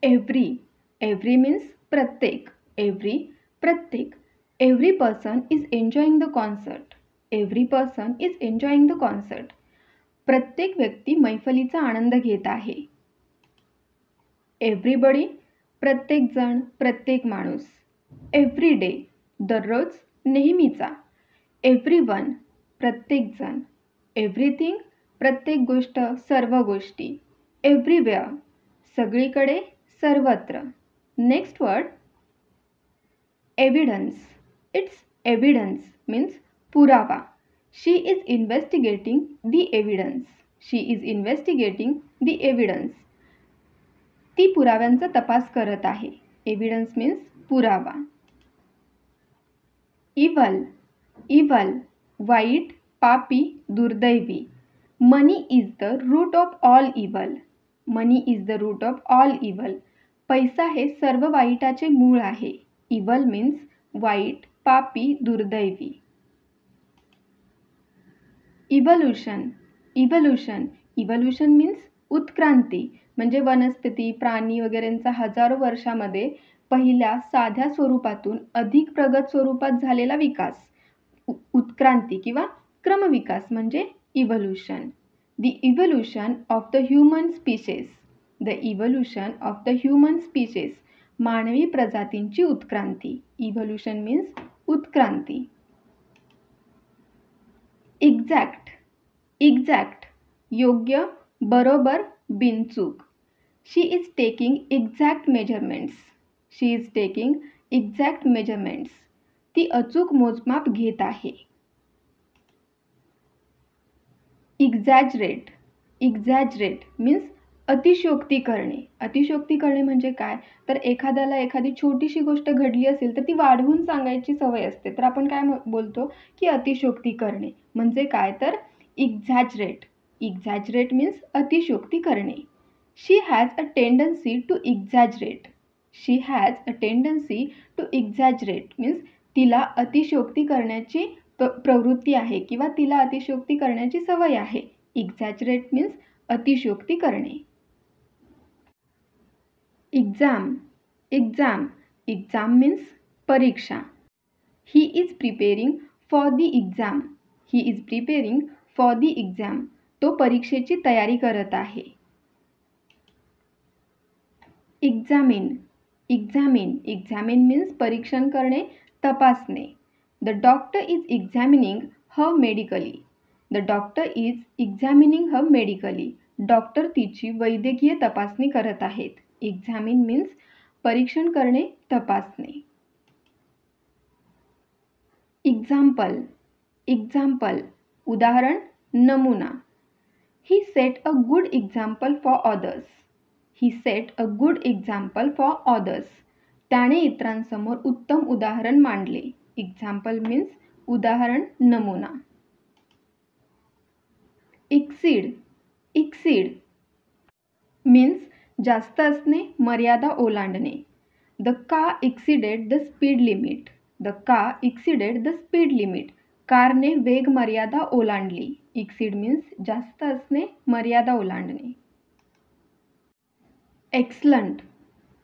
Every means प्रत्येक. प्रत्येक. Every person is enjoying the concert. Every person is enjoying the concert. प्रत्येक व्यक्ती मैफलीचा आनंद घेत आहे. Everybody प्रत्येक जण, प्रत्येक माणूस. Every day दररोज, नेहमीचा. Everyone प्रत्येक जण. Everything प्रत्येक गोष्ट, सर्व गोष्टी. Everywhere सगळीकडे, सर्वत्र. Next word evidence. It's evidence means पुरावा. She is investigating the evidence. She is investigating the evidence. ती पुराव्यांचा तपास करत आहे. Evidence means पुरावा. Evil वाईट, पापी, दुर्दैवी. Money is the root of all evil. Money is the root of all evil. पैसा हे सर्व वाईटाचे मूळ आहे. Evil means वाईट, पापी, दुर्दैवी. Evolution means उत्क्रांती, म्हणजे वनस्पती, प्राणी वगैरेंचा हजारो वर्षामध्ये पहिल्या साध्या स्वरूपातून अधिक प्रगत स्वरूपात झालेला विकास. उत्क्रांती किंवा क्रमविकास म्हणजे evolution. The evolution of the human species. The evolution of the human species. मानवी प्रजातींची उत्क्रांती. Evolution means उत्क्रांती. Exact योग्य, बरोबर, बिनचूक. She is taking exact measurements. She is taking exact measurements. ती अचूक मोजमाप घेत आहे. Exaggerate means अतिशयोक्ती करणे. अतिशयोक्ती करणे म्हणजे काय, तर एखाद्याला एखादी छोटीशी गोष्ट घडली असेल तर ती वाढवून सांगायची सवय असते, तर आपण काय बोलतो की अतिशयोक्ती करणे. म्हणजे काय तर exaggerate means अतिशयोक्ती करणे. She has a tendency to exaggerate. She has a tendency to exaggerate means तिला अतिशयोक्ती करण्याची प्रवृत्ती आहे किंवा तिला अतिशयोक्ती करण्याची सवय आहे. Exaggerate means अतिशयोक्ती करणे. Exam means परीक्षा. He is preparing for the exam. तो परीक्षेची तयारी करत आहे. Examine means परीक्षण करणे, तपासणे. The doctor is examining her medically. Doctor तिची वैद्यकीय तपासणी करत आहेत. Examine means परीक्षण करणे, तपासणे. Example उदाहरण, नमुना. He set a good example for others. त्याने इतरांसमोर उत्तम उदाहरण मांडले. Example means उदाहरण, नमुना. Exceed means जास्त असणे, मर्यादा ओलांडणे. The car exceeded the speed limit. कारने वेग मर्यादा ओलांडली. Exceed means जास्त असणे, मर्यादा ओलांडणे.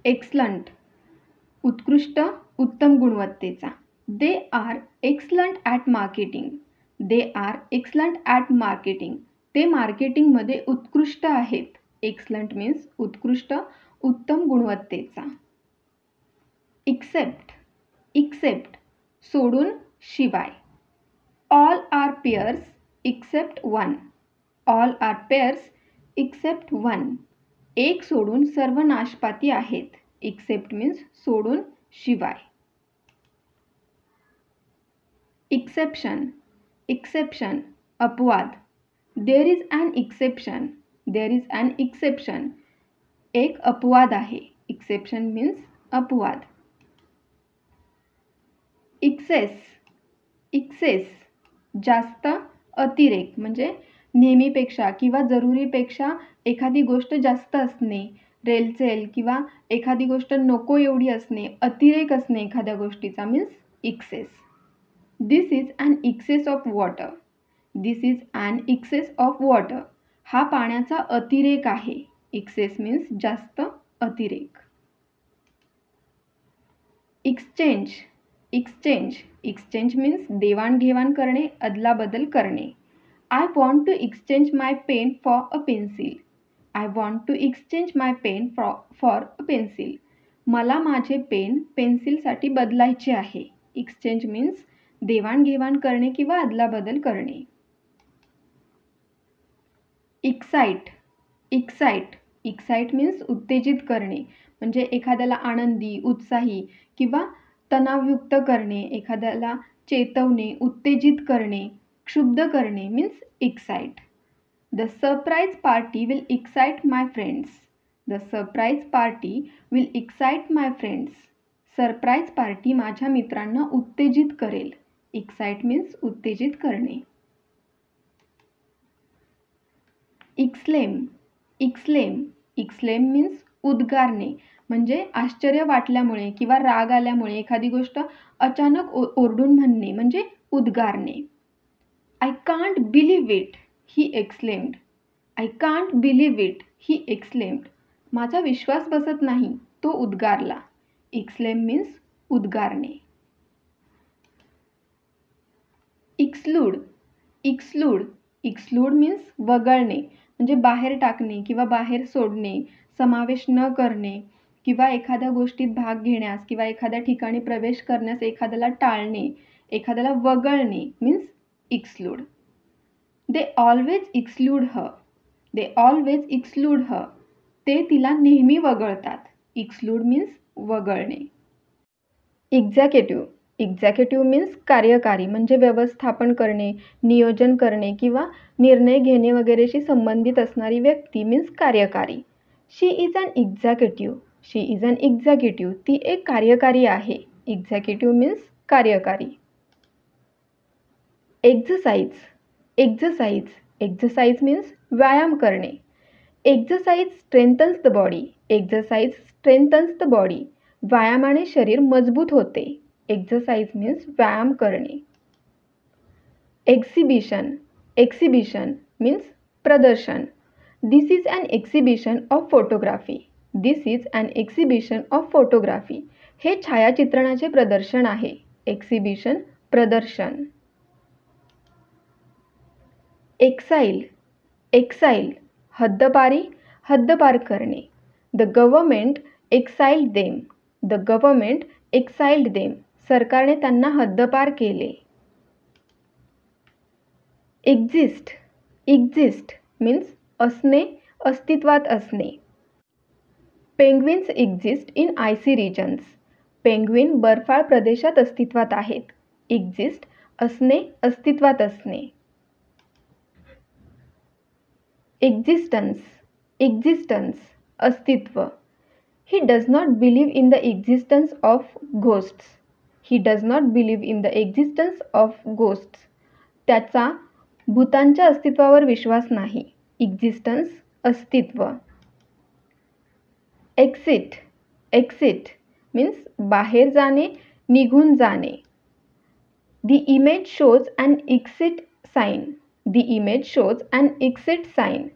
Excellent उत्कृष्ट, उत्तम गुणवत्तेचा. They are excellent at marketing. ते मार्केटिंगमध्ये उत्कृष्ट आहेत. Excellent means उत्कृष्ट, उत्तम गुणवत्तेचा. Except सोडून, शिवाय. All are pairs except one. एक सोडून सर्व नाशपाती आहेत. Except means सोडून, शिवाय. Exception अपवाद. There is an exception. एक अपवाद आहे. Exception means अपवाद. Excess जास्त, अतिरेक म्हणजे नेहमीपेक्षा किंवा जरुरीपेक्षा एखादी गोष्ट जास्त असणे, रेलचेल किंवा एखादी गोष्ट नको एवढी असणे, अतिरेक असणे एखाद्या गोष्टीचा means excess. This is an excess of water. हा पाण्याचा अतिरेक आहे. Excess means जास्त, अतिरेक. एक्सचेंज एक्सचेंज एक्सचेंज मीन्स देवाणघेवाण करणे, अदलाबदल करणे. I want to exchange my pen for a pencil. I want to exchange my pen for a pencil. मला माझे पेन पेन्सिलसाठी बदलायचे आहे. एक्सचेंज मीन्स देवाणघेवाण करणे किंवा अदलाबदल करणे. एक्साइट एक्साइट एक्साइट मीन्स उत्तेजित करणे, म्हणजे एखाद्याला आनंदी, उत्साही किंवा तणावयुक्त करणे, एखाद्याला चेतवणे, उत्तेजित करणे, क्षुब्ध करणे means excite. The surprise party will excite my friends. The surprise party will excite my friends. Surprise party माझ्या मित्रांना उत्तेजित करेल. एक्साइट मीन्स उत्तेजित करणे. एक्सलेम एक्सलेम एक्सलेम मीन्स उद्गारणे, म्हणजे आश्चर्य वाटल्यामुळे किंवा राग आल्यामुळे एखादी गोष्ट अचानक ओरडून म्हणणे म्हणजे उद्गारणे. I can't believe it, he exclaimed. I can't believe it, he exclaimed. माझा विश्वास बसत नाही, तो उद्गारला. एक्सलेम मीन्स उद्गारणे. एक्सलूड एक्सलूड एक्सलूड मीन्स वगळणे, म्हणजे बाहेर टाकणे किंवा बाहेर सोडणे, समावेश न करणे किंवा एखाद्या गोष्टीत भाग घेण्यास किंवा एखाद्या ठिकाणी प्रवेश करण्यास एखाद्याला टाळणे, एखाद्याला वगळणे means exclude. They always exclude her. They always exclude her. ते तिला नेहमी वगळतात. एक्सलूड मीन्स वगळणे. एक्झॅक्युटिव्ह एक्झॅक्युटिव्ह मीन्स कार्यकारी, म्हणजे व्यवस्थापन करणे, नियोजन करणे किंवा निर्णय घेणे वगैरेशी संबंधित असणारी व्यक्ती मीन्स कार्यकारी. शी is an एक्झॅक्युटिव्ह. She is an एक्झॅक्युटिव्ह. ती एक कार्यकारी आहे. एक्झॅक्युटिव्ह मीन्स कार्यकारी. एक्झरसाइज एक्झरसाइज एक्झरसाइज मीन्स व्यायाम करणे. Exercise strengthens the body. Exercise strengthens the body. व्यायामाने शरीर मजबूत होते. एक्झरसाइज मीन्स व्यायाम करणे. एक्झिबिशन एक्झिबिशन मीन्स प्रदर्शन. This is an exhibition of photography. This is an exhibition of photography. हे छायाचित्रणाचे प्रदर्शन आहे. एक्झिबिशन प्रदर्शन. एक्साइल एक्साइल हद्दपारी, हद्दपार करणे. The government exiled them. The government exiled them. सरकारने त्यांना हद्दपार केले. एक्झिस्ट एक्झिस्ट मीन्स असणे, अस्तित्वात असणे. Penguins exist in icy regions. Penguin बर्फाळ प्रदेशात अस्तित्वात आहेत. एक्झिस्ट असणे, अस्तित्वात असणे. एक्झिस्टन्स एक्झिस्टन्स अस्तित्व. He does not believe in the existence of ghosts. He does not believe in the existence of ghosts. त्याचा भूतांच्या अस्तित्वावर विश्वास नाही. एक्झिस्टन्स अस्तित्व. एक्सिट एक्सिट मीन्स बाहेर जाणे, निघून जाणे. The image shows an exit sign. The image shows an exit sign.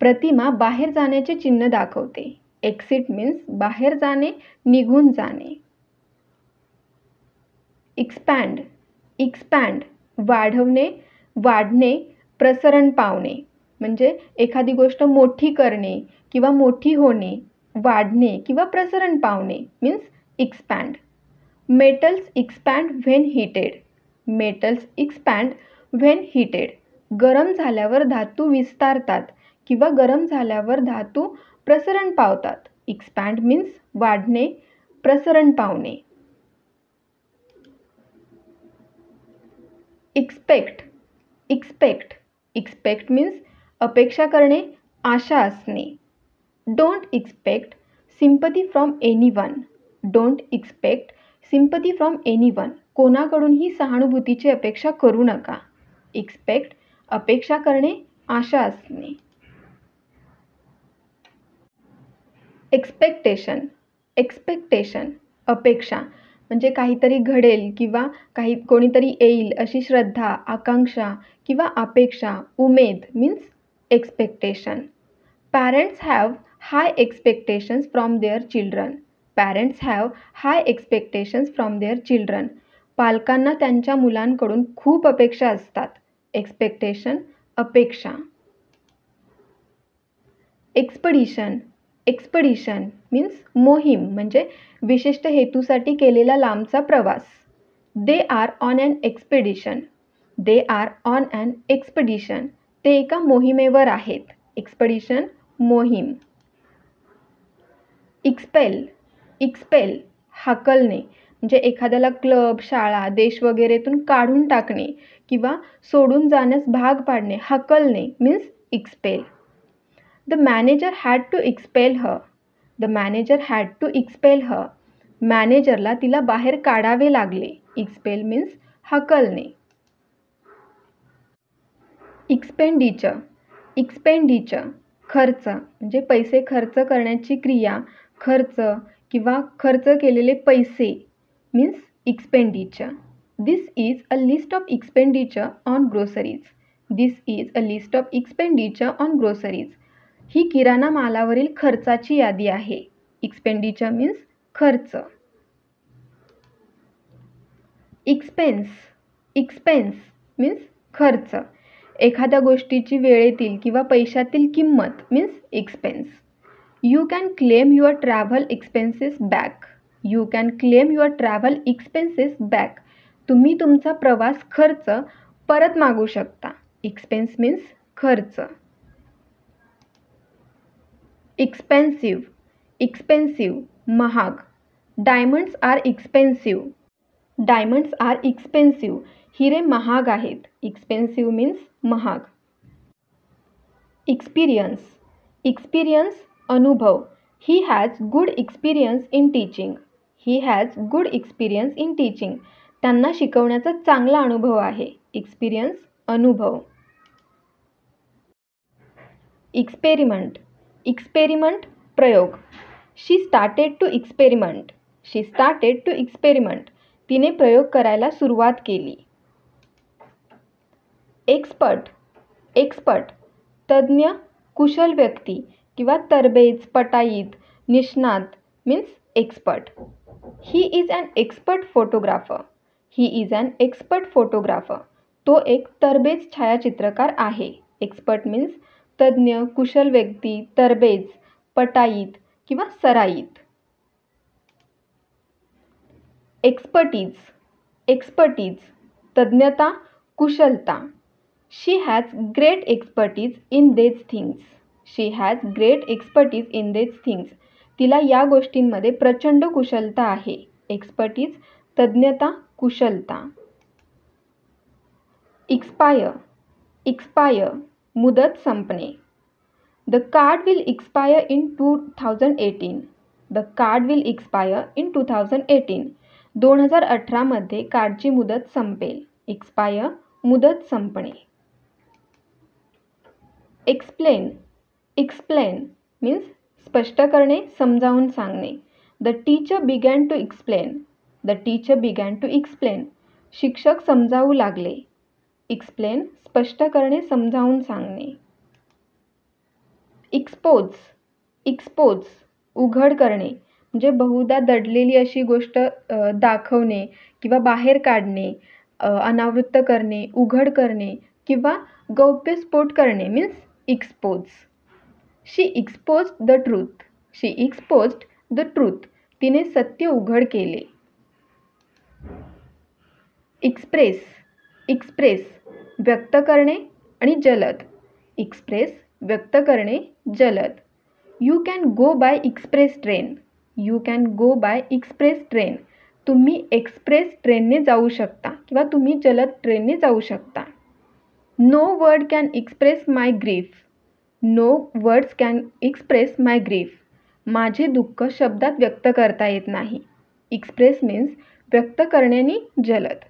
प्रतिमा बाहेर जाण्याचे चिन्ह दाखवते. एक्सिट मीन्स बाहेर जाणे, निघून जाणे. एक्सपॅन्ड एक्सपॅन्ड वाढवणे, वाढणे, प्रसरण पावणे, म्हणजे एखादी गोष्ट मोठी करणे किंवा मोठी होणे, वाढणे किंवा प्रसरण पावणे means expand. Metals expand when heated. Metals expand when heated. गरम झाल्यावर धातू विस्तारतात किंवा गरम झाल्यावर धातू प्रसरण पावतात. एक्सपॅन्ड मीन्स वाढणे, प्रसरण पावणे. एक्सपेक्ट एक्सपेक्ट एक्सपेक्ट मीन्स अपेक्षा करणे, आशा असणे. Don't expect sympathy from anyone. Don't expect sympathy from anyone. कोणाकडूनही सहानुभूतीची अपेक्षा करू नका. एक्सपेक्ट अपेक्षा करणे, आशा असणे. एक्सपेक्टेशन एक्सपेक्टेशन अपेक्षा, म्हणजे काहीतरी घडेल किंवा कोणीतरी येईल अशी श्रद्धा, आकांक्षा किंवा अपेक्षा, उमेद means expectation. Parents have high expectations from their children. Parents have high expectations from their children. पालकांना त्यांच्या मुलांकडून खूप अपेक्षा असतात. एक्सपेक्टेशन, अपेक्षा. एक्सपडिशन. एक्सपडिशन मीन्स मोहीम, म्हणजे विशिष्ट हेतूसाठी केलेला लांबचा प्रवास. They are on an expedition. They are on an expedition. ते एका मोहिमेवर आहेत. एक्सपेडिशन, मोहीम. एक्सपेल. एक्सपेल हाकलणे, म्हणजे एखाद्याला क्लब, शाळा, देश वगैरेतून काढून टाकणे किंवा सोडून जाण्यास भाग पाडणे, हाकलणे means expel. The manager had to expel her. The manager had to expel her. मॅनेजरला तिला बाहेर काढावे लागले. एक्सपेल मीन्स हाकलणे. एक्सपेंडिचर. एक्सपेंडिचर खर्च, म्हणजे पैसे खर्च करण्याची क्रिया, खर्च किंवा खर्च केलेले पैसे means expenditure. This is a list of expenditure on groceries. This is a list of expenditure on groceries. ही किराणा मालावरील खर्चाची यादी आहे. एक्सपेंडिचर मीन्स खर्च. एक्सपेन्स. एक्सपेन्स मीन्स खर्च. एखाद्या गोष्टीची वेळेतील किंवा पैशातील किंमत means expense. You can claim your travel expenses back. You can claim your travel expenses back. तुम्ही तुमचा प्रवास खर्च परत मागू शकता. एक्सपेन्स मीन्स खर्च. एक्सपेन्सिव्ह. एक्सपेन्सिव्ह महाग. Diamonds are expensive. Diamonds are expensive. हिरे महाग आहेत. एक्सपेन्सिव्ह मीन्स महाग. एक्सपिरियन्स. एक्सपिरियन्स अनुभव. He has good experience in teaching. He has good experience in teaching. त्यांना शिकवण्याचा चांगला अनुभव आहे. एक्सपिरियन्स अनुभव. एक्सपेरिमेंट. एक्सपेरिमेंट प्रयोग. She started to experiment. She started to experiment. तिने प्रयोग करायला सुरुवात केली. एक्सपर्ट. एक्सपर्ट तज्ज्ञ, कुशल व्यक्ती किंवा तरबेज, पटाईत, निष्णात means expert. He is an expert photographer. He is an expert photographer. तो एक तरबेज छायाचित्रकार आहे. एक्सपर्ट मीन्स तज्ज्ञ, कुशल व्यक्ती, तरबेज, पटाईत किंवा सराईत. एक्सपर्टीज. एक्सपर्टीज तज्ज्ञता, कुशलता. शी हॅज ग्रेट एक्सपर्टीज इन देज things. She has great expertise in देज थिंग्स. तिला या गोष्टींमध्ये प्रचंड कुशलता आहे. एक्सपर्टीज तज्ज्ञता, कुशलता. एक्सपायर. एक्सपायर मुदत संपणे. The card will expire in 2018. The card will expire in 2018. 2018 मध्ये कार्डची मुदत संपेल. एक्सपायर मुदत संपणे. एक्सप्लेन. एक्सप्लेन मीन्स स्पष्ट करणे, समजावून सांगणे. The teacher began to explain. The teacher began to explain. शिक्षक समजावू लागले. एक्सप्लेन स्पष्ट करणे, समजावून सांगणे. एक्सपोज. एक्सपोज उघड करणे, म्हणजे बहुधा दडलेली अशी गोष्ट दाखवणे किंवा बाहेर काढणे, अनावृत्त करणे, उघड करणे किंवा गौप्यस्फोट करणे means expose. She exposed the truth. She exposed the truth. तिने सत्य उघड केले. एक्सप्रेस. एक्सप्रेस व्यक्त करणे आणि जलद. एक्सप्रेस व्यक्त करणे, जलद. You can go by express train. You can go by express train. तुम्ही एक्सप्रेस ट्रेनने जाऊ शकता किंवा तुम्ही जलद ट्रेनने जाऊ शकता. No word can express my grief. No words can express my grief. माझे दुःख शब्दात व्यक्त करता येत नाही. एक्सप्रेस मीन्स व्यक्त करण्याने जलद.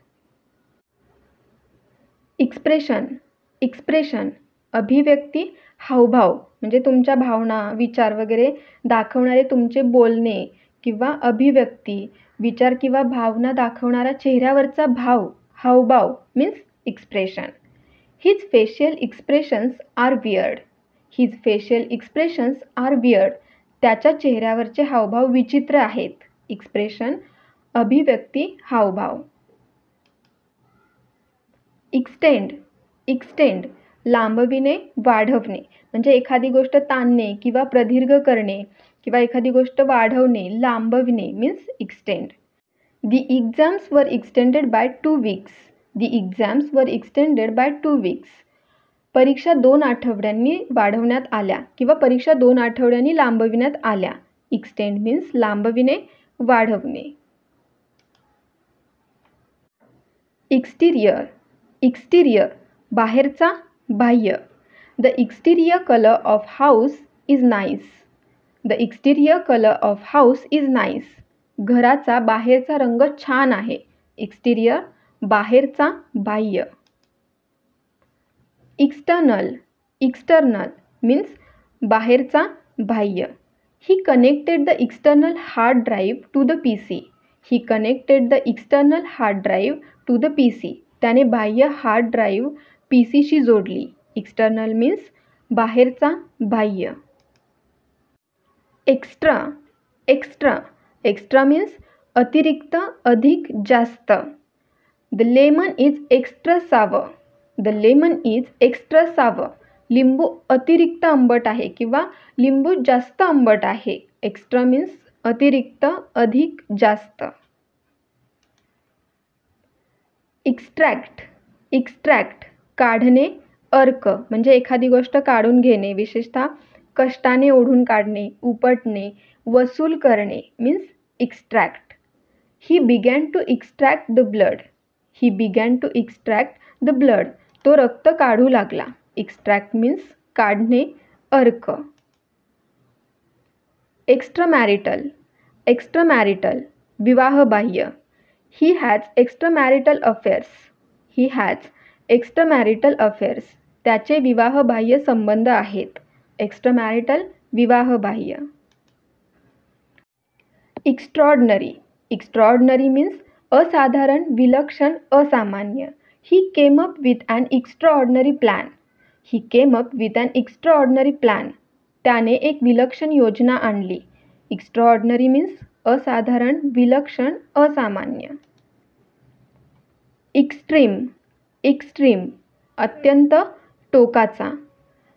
एक्सप्रेशन. एक्सप्रेशन अभिव्यक्ती, हावभाव, म्हणजे तुमच्या भावना, विचार वगैरे दाखवणारे तुमचे बोलणे किंवा अभिव्यक्ती, विचार किंवा भावना दाखवणारा चेहऱ्यावरचा भाव, हावभाव means expression. His facial expressions are weird. His facial expressions are weird. त्याच्या चेहऱ्यावरचे हावभाव विचित्र आहेत. एक्सप्रेशन, अभिव्यक्ती, हावभाव. एक्सटेंड, एक्सटेंड लांबविणे, वाढवणे. म्हणजे एखादी गोष्ट ताणणे किंवा प्रदीर्घ करणे किंवा एखादी गोष्ट वाढवणे, लांबविणे means extend. The exams were extended by 2 weeks. The exams were extended by 2 weeks. परीक्षा 2 आठवड्यांनी वाढवण्यात आल्या किंवा परीक्षा 2 आठवड्यांनी लांबविण्यात आल्या. एक्सटेंड मीन्स लांबविणे, वाढवणे. एक्सटिरियर, एक्सटिरियर बाहेरचा, बाह्य. The exterior color of house is nice. The exterior color of house is nice. घराचा बाहेरचा रंग छान आहे. एक्सटिरियर, बाहेरचा, बाह्य. एक्सटर्नल, एक्सटर्नल मीन्स बाहेरचा, बाह्य. He connected the external hard drive to the PC. He connected the external hard drive to the PC. त्याने बाह्य हार्ड ड्राईव्ह PCशी जोडली. एक्सटर्नल मीन्स बाहेरचा, बाह्य. एक्स्ट्रा, एक्स्ट्रा, एक्स्ट्रा मीन्स अतिरिक्त, अधिक, जास्त. The lemon is extra sour. The lemon is extra sour. लिंबू अतिरिक्त आंबट आहे किंवा लिंबू जास्त आंबट आहे. एक्स्ट्रा मीन्स अतिरिक्त, अधिक, जास्त. एक्स्ट्रॅक्ट, एक्स्ट्रॅक्ट काढणे, अर्क म्हणजे एखादी गोष्ट काढून घेणे, विशेषतः कष्टाने ओढून काढणे, उपटणे, वसूल करणे means extract. He began to extract the blood. He began to extract the blood. तो रक्त काढू लागला. एक्स्ट्रॅक्ट मीन्स काढणे, अर्क. एक्स्ट्रामॅरिटल, एक्स्ट्रामॅरिटल विवाहबाह्य. He has extramarital affairs. He has extramarital affairs. त्याचे विवाहबाह्य संबंध आहेत. एक्स्ट्रामॅरिटल, विवाहबाह्य. एक्स्ट्रॉर्डनरी, एक्स्ट्रॉर्डनरी मीन्स असाधारण, विलक्षण, असामान्य. He came up with an extraordinary plan. He came up with an extraordinary plan. त्याने एक विलक्षण योजना आणली. एक्स्ट्रॉर्डनरी मीन्स असाधारण, विलक्षण, असामान्य. एक्स्ट्रीम, एक्स्ट्रीम अत्यंत, टोकाचा.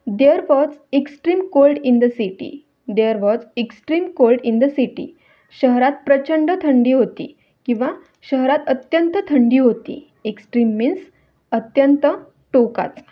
There was extreme cold in the city. There was extreme cold in the city. शहरात प्रचंड थंडी होती किंवा शहरात अत्यंत थंडी होती. एक्स्ट्रीम मीन्स अत्यंत, टोकाचा.